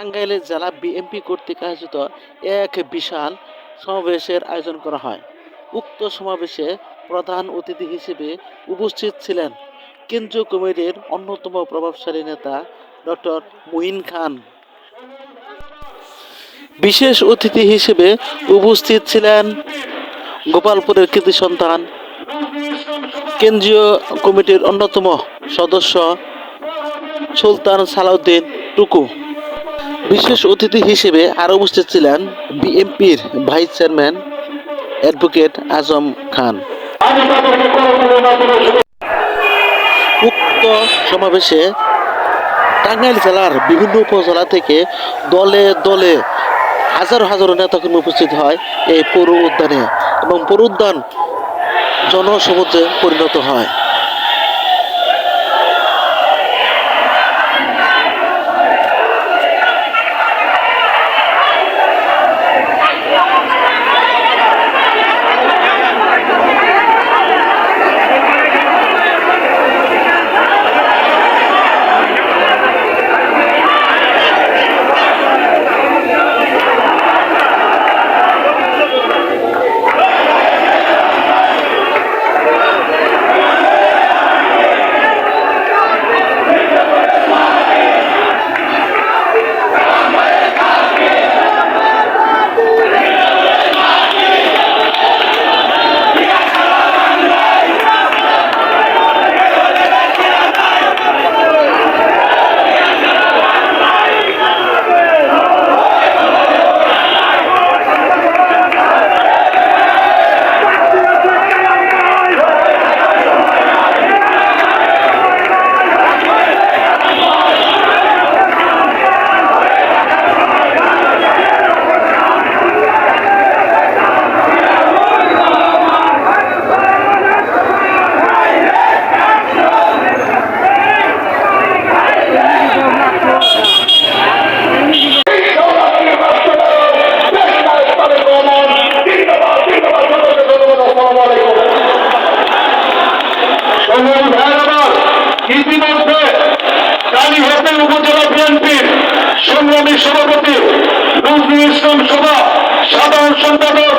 টাঙ্গাইলের জেলা বিএনপি কর্তৃক আয়োজিত এক বিশাল সমাবেশের আয়োজন করা হয়। উক্ত সমাবেশে প্রধান অতিথি হিসেবে উপস্থিত ছিলেন কেন্দ্রীয় কমিটির অন্যতম প্রভাবশালী নেতা ডক্টর মুঈন খান। বিশেষ অতিথি হিসেবে উপস্থিত ছিলেন গোপালপুরের কৃতি সন্তান কেন্দ্রীয় কমিটির অন্যতম সদস্য সুলতান সালাউদ্দিন টুকু। বিশেষ অতিথি হিসেবে আরও উপস্থিত ছিলেন বিএনপির vice chairman advocate Azam Khan. উক্ত সমাবেশে টাঙ্গাইল জেলার বিভিন্ন উপজেলা থেকে দলে দলে হাজারো হাজারো নেতাকর্মী উপস্থিত হয় এই পৌর উদ্যানে এবং পৌর উদ্যান জনসমুদ্রে পরিণত হয়। ইতিমধ্যে কালীঘাটের উপজেলা বিএনপির সংগ্রামী সভাপতি নজরুল ইসলাম সভা সাধারণ সম্পাদক